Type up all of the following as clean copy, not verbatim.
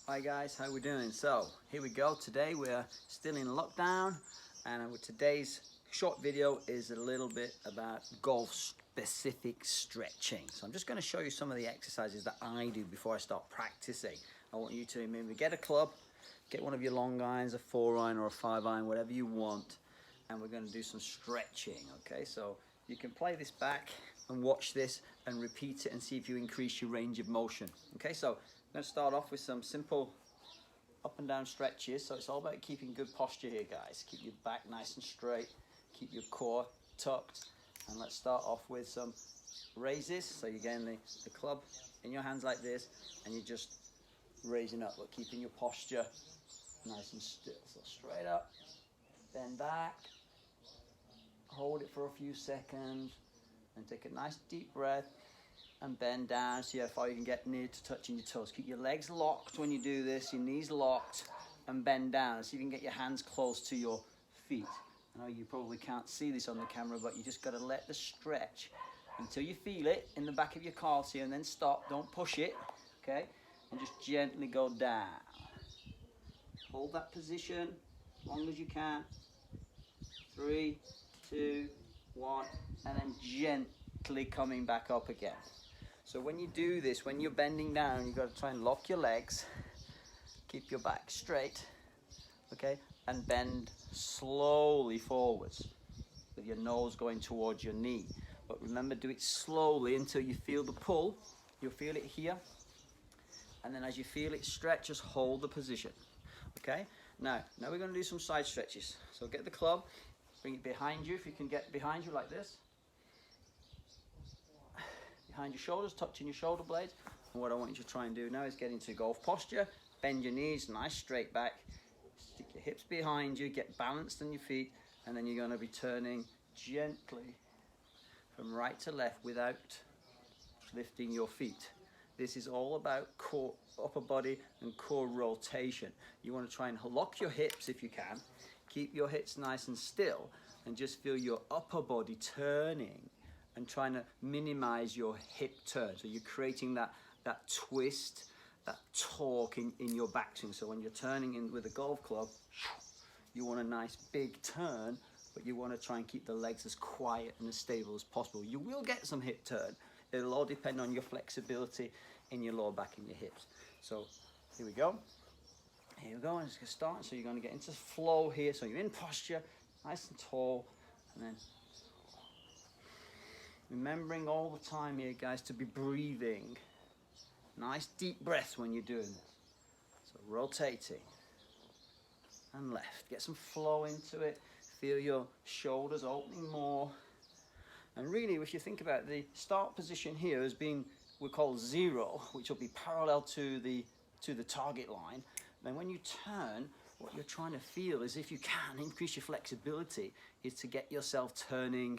Hi guys, how we doing? So here we go. Today we're still in lockdown, and with today's short video is a little bit about golf specific stretching. So I'm just going to show you some of the exercises that I do before I start practicing. I want you to maybe get a club, get one of your long irons, a 4-iron or a 5-iron, whatever you want, and we're going to do some stretching. Okay, so you can play this back and watch this and repeat it and see if you increase your range of motion. Okay, so I'm going to start off with some simple up and down stretches. So it's all about keeping good posture here, guys. Keep your back nice and straight, keep your core tucked, and let's start off with some raises. So you're getting the club in your hands like this, and you're just raising up, but keeping your posture nice and still. So straight up, bend back, hold it for a few seconds, and take a nice deep breath and bend down. See how far you can get near to touching your toes. Keep your legs locked when you do this, your knees locked, and bend down. See if you can get your hands close to your feet. I know you probably can't see this on the camera, but you just got to let the stretch until you feel it in the back of your calves here, and then stop. Don't push it, okay? And just gently go down. Hold that position as long as you can. 3, 2, 1, and then gently coming back up again. So when you do this, when you're bending down, you've got to try and lock your legs, keep your back straight, okay, and bend slowly forwards with your nose going towards your knee. But remember, do it slowly until you feel the pull. You'll feel it here, and then as you feel it stretch, just hold the position, okay? Now we're going to do some side stretches. So get the club, bring it behind you if you can get behind you like this. Behind your shoulders, touching your shoulder blades. And what I want you to try and do now is get into golf posture. Bend your knees, nice straight back. Stick your hips behind you, get balanced on your feet, and then you're going to be turning gently from right to left without lifting your feet. This is all about core, upper body and core rotation. You want to try and lock your hips if you can. Keep your hips nice and still, and just feel your upper body turning and trying to minimize your hip turn. So you're creating that twist, that torque in your backswing. So when you're turning in with a golf club, you want a nice big turn, but you want to try and keep the legs as quiet and as stable as possible. You will get some hip turn. It'll all depend on your flexibility in your lower back and your hips. So here we go. Here we go, and it's going to start. So you're going to get into flow here. So you're in posture, nice and tall, and then remembering all the time here, guys, to be breathing. Nice deep breaths when you're doing this. So rotating and left. Get some flow into it. Feel your shoulders opening more. And really, if you think about the start position here as being, we call 0, which will be parallel to the target line. Then when you turn, what you're trying to feel is, if you can increase your flexibility, is to get yourself turning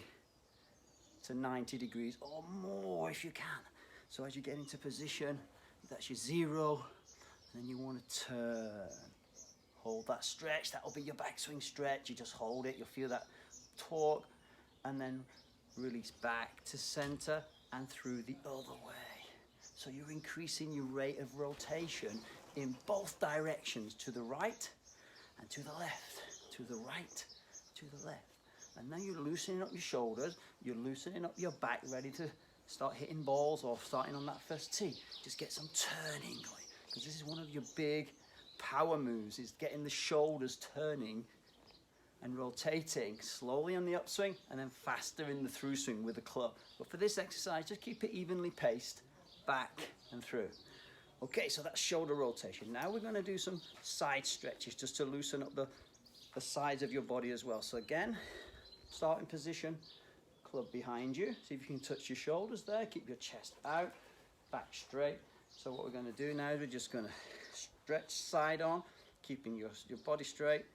to 90 degrees or more if you can. So as you get into position, that's your 0, and then you want to turn. Hold that stretch, that'll be your backswing stretch. You just hold it, you'll feel that torque, and then release back to center and through the other way. So you're increasing your rate of rotation in both directions, to the right and to the left, to the right, to the left. And now you're loosening up your shoulders, you're loosening up your back, ready to start hitting balls or starting on that first tee. Just get some turning going, because this is one of your big power moves, is getting the shoulders turning and rotating slowly on the upswing and then faster in the through swing with the club. But for this exercise, just keep it evenly paced, back and through. Okay, so that's shoulder rotation. Now we're going to do some side stretches just to loosen up the sides of your body as well. So again, starting position, club behind you. See if you can touch your shoulders there. Keep your chest out, back straight. So what we're going to do now is we're just going to stretch side on, keeping your body straight,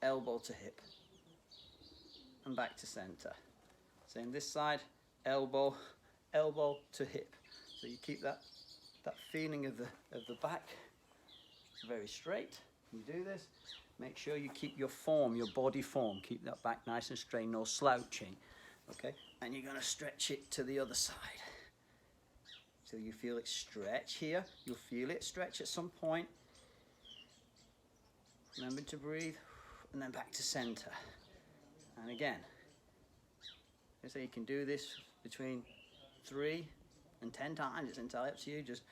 elbow to hip, and back to center. Same this side, elbow, elbow to hip. So you keep that feeling of the back very straight. You do this. Make sure you keep your form, your body form. Keep that back nice and straight, no slouching. Okay, and you're going to stretch it to the other side. till you feel it stretch here. You'll feel it stretch at some point. Remember to breathe, and then back to center. And again, so you can do this between 3 and 10 times. It's entirely up to you. Just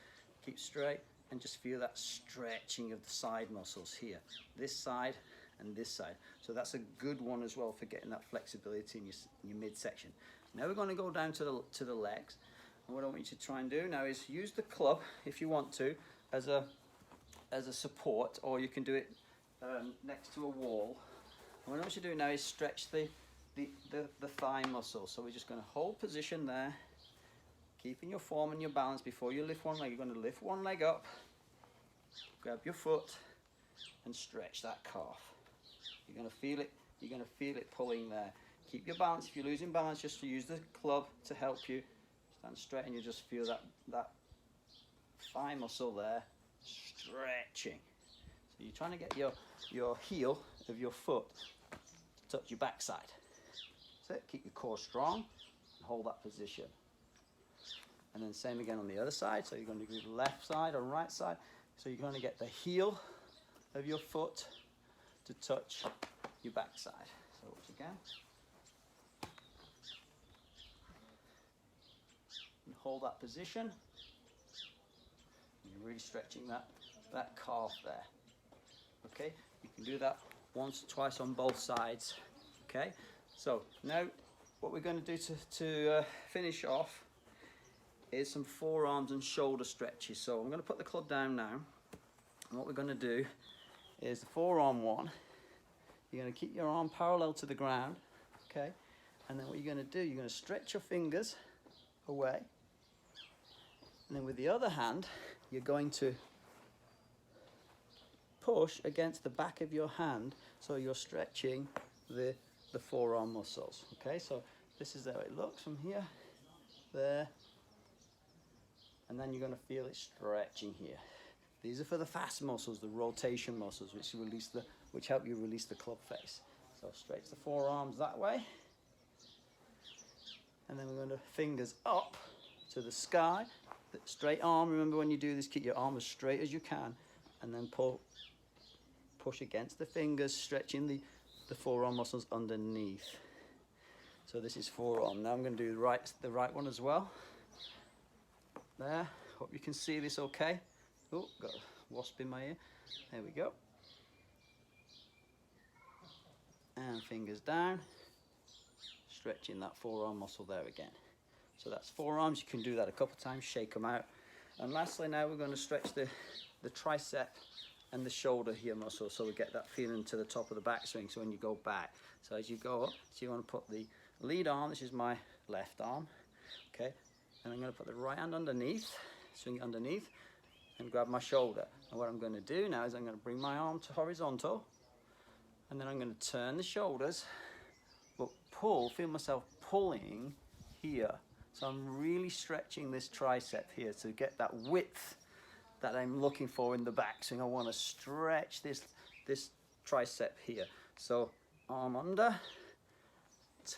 keep straight and just feel that stretching of the side muscles here, this side and this side. So that's a good one as well for getting that flexibility in your midsection. Now we're going to go down to the legs, and what I want you to try and do now is use the club if you want to as a support, or you can do it next to a wall. And what I want you to do now is stretch the thigh muscle. So we're just going to hold position there, keeping your form and your balance. Before you lift one leg, you're going to lift one leg up, grab your foot and stretch that calf. You're going to feel it. You're going to feel it pulling there. Keep your balance. If you're losing balance, just use the club to help you. Stand straight and you just feel that thigh muscle there stretching. So you're trying to get your heel of your foot to touch your backside. That's it. Keep your core strong and hold that position. And then same again on the other side. So you're going to do the left side or right side. So you're going to get the heel of your foot to touch your backside. So once again. And hold that position. You're really stretching that calf there. Okay, you can do that once or twice on both sides. Okay, so now what we're going to do to finish off is some forearms and shoulder stretches. So I'm going to put the club down now, and what we're going to do is the forearm one. You're going to keep your arm parallel to the ground, okay, and then what you're going to do, you're going to stretch your fingers away, and then with the other hand you're going to push against the back of your hand, so you're stretching the forearm muscles. Okay, so this is how it looks from here, there, and then you're going to feel it stretching here. These are for the fast muscles, the rotation muscles, which help you release the club face. So stretch the forearms that way, and then we're going to fingers up to the sky, the straight arm. Remember, when you do this, keep your arm as straight as you can, and then push against the fingers, stretching the forearm muscles underneath. So this is forearm. Now I'm going to do the right one as well. There. Hope you can see this okay. Oh, got a wasp in my ear. There we go. And fingers down, stretching that forearm muscle there again. So that's forearms. You can do that a couple of times, shake them out. And lastly, now we're going to stretch the tricep and the shoulder here muscle, so we get that feeling to the top of the backswing. So when you go back, so as you go up, so you want to put the lead arm, this is my left arm, okay, and I'm going to put the right hand underneath, swing it underneath, and grab my shoulder. And what I'm going to do now is I'm going to bring my arm to horizontal, and then I'm going to turn the shoulders, but feel myself pulling here. So I'm really stretching this tricep here to get that width that I'm looking for in the backswing. I want to stretch this tricep here. So arm under,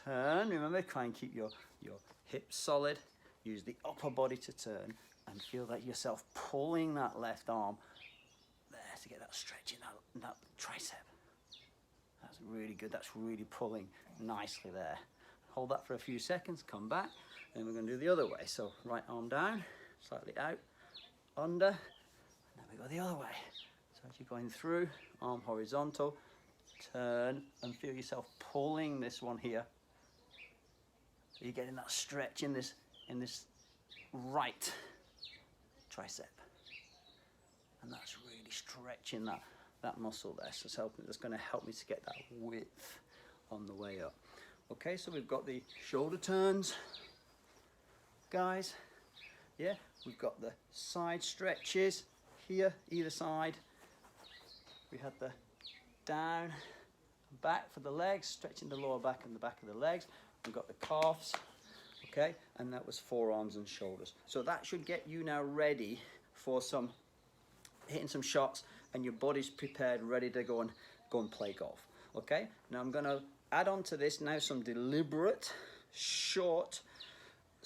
turn. Remember, try and keep your hips solid. Use the upper body to turn, and feel that yourself pulling that left arm there to get that stretch in that tricep. That's really good. That's really pulling nicely there. Hold that for a few seconds, come back, and we're going to do the other way. So right arm down, slightly out, under, and then we go the other way. So as you're going through, arm horizontal, turn, and feel yourself pulling this one here. So you're getting that stretch in this right tricep, and that's really stretching that muscle there. So it's going to help me to get that width on the way up. Okay, so we've got the shoulder turns, guys. Yeah, we've got the side stretches here, either side. We had the down and back for the legs, stretching the lower back and the back of the legs. We've got the calves, okay, and that was forearms and shoulders. So that should get you now ready for hitting some shots, and your body's prepared, ready to go and play golf. Okay, now I'm going to add on to this now some deliberate, short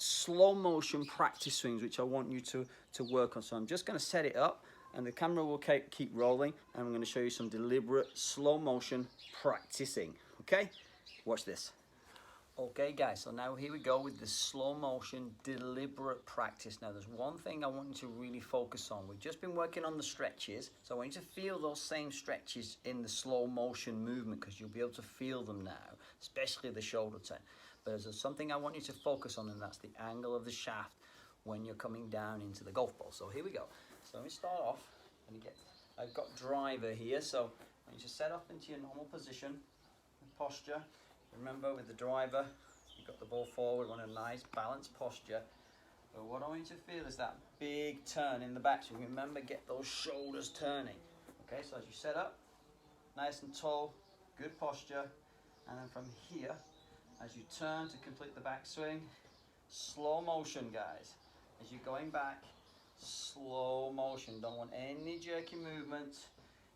slow motion practice swings, which I want you to work on. So I'm just going to set it up and the camera will keep rolling, and I'm going to show you some deliberate slow motion practicing. Okay, watch this. Okay guys, so now here we go with the slow motion deliberate practice. Now there's one thing I want you to really focus on. We've just been working on the stretches, so I want you to feel those same stretches in the slow motion movement, because you'll be able to feel them now, especially the shoulder turn. But there's something I want you to focus on, and that's the angle of the shaft when you're coming down into the golf ball. So here we go. So let me start off, and I've got driver here, so I want you to set off into your normal position, posture. Remember, with the driver, you've got the ball forward, want a nice balanced posture. But what I want you to feel is that big turn in the back. So remember, get those shoulders turning. Okay, so as you set up, nice and tall, good posture. And then from here, as you turn to complete the backswing, slow motion, guys. As you're going back, slow motion. Don't want any jerky movement.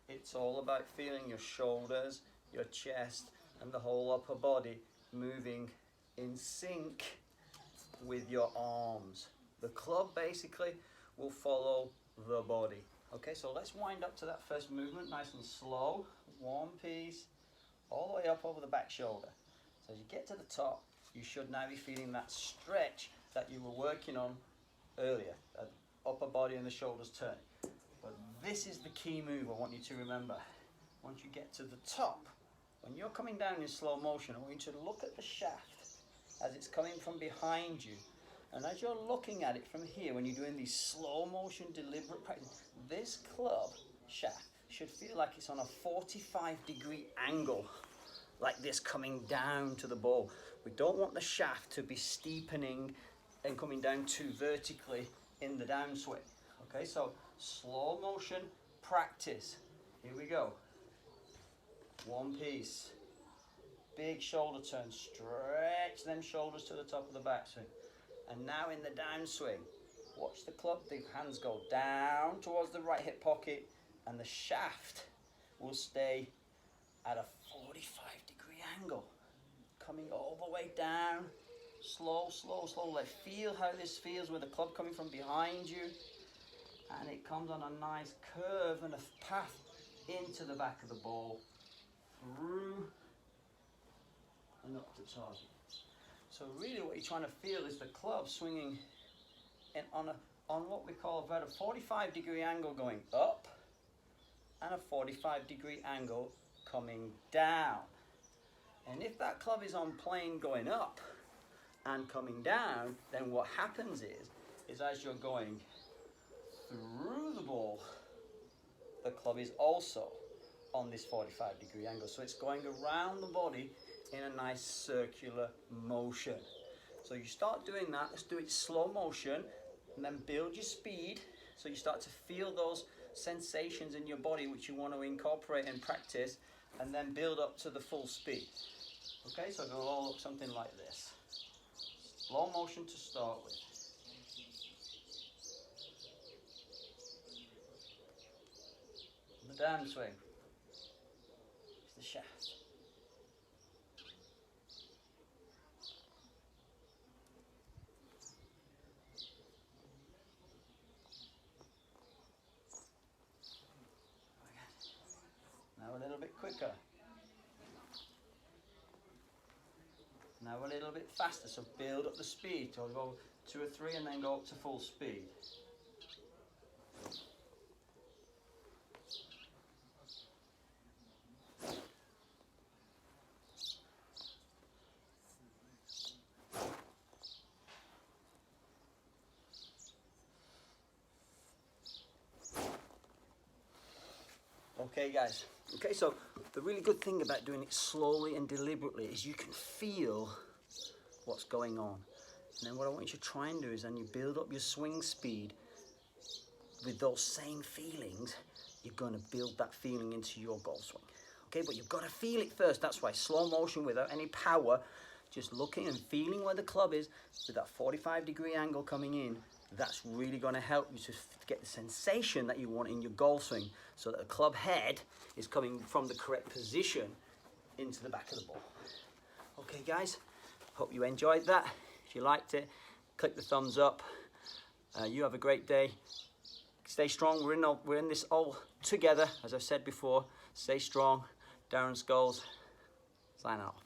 It's all about feeling your shoulders, your chest, and the whole upper body moving in sync with your arms. The club basically will follow the body. Okay, so let's wind up to that first movement, nice and slow. One piece, all the way up over the back shoulder. So as you get to the top, you should now be feeling that stretch that you were working on earlier. That upper body and the shoulders turning. But this is the key move I want you to remember. Once you get to the top, when you're coming down in slow motion, I want you to look at the shaft as it's coming from behind you. And as you're looking at it from here, when you're doing these slow motion deliberate practice, this club shaft should feel like it's on a 45-degree angle, like this, coming down to the ball. We don't want the shaft to be steepening and coming down too vertically in the downswing. Okay, so slow motion practice. Here we go. One piece. Big shoulder turn. Stretch them shoulders to the top of the backswing. And now in the downswing, watch the club, the hands go down towards the right hip pocket, and the shaft will stay at a 45-degree angle. Coming all the way down. Slow, slow, slow. Like, feel how this feels with the club coming from behind you. And it comes on a nice curve and a path into the back of the ball, through and up to target. So really what you're trying to feel is the club swinging in on what we call about a 45-degree angle going up and a 45-degree angle coming down. And if that club is on plane going up and coming down, then what happens is as you're going through the ball, the club is also on this 45-degree angle. So it's going around the body in a nice circular motion. So you start doing that. Let's do it slow motion, and then build your speed. So you start to feel those sensations in your body which you want to incorporate and practice, and then build up to the full speed. Okay, so it'll all look something like this. Slow motion to start with. The downswing. It's the shaft. Now a little bit quicker. Now a little bit faster, so build up the speed. So I'll go 2 or 3 and then go up to full speed. Okay guys, okay, so the really good thing about doing it slowly and deliberately is you can feel what's going on. And then what I want you to try and do is, then you build up your swing speed with those same feelings. You're going to build that feeling into your golf swing. Okay, but you've got to feel it first. That's why slow motion without any power, just looking and feeling where the club is with that 45-degree angle coming in. That's really going to help you to get the sensation that you want in your golf swing, so that the club head is coming from the correct position into the back of the ball. Okay guys, hope you enjoyed that. If you liked it, click the thumbs up. You have a great day. Stay strong. We're in this all together, as I've said before. Stay strong. Darren Scholes, sign off.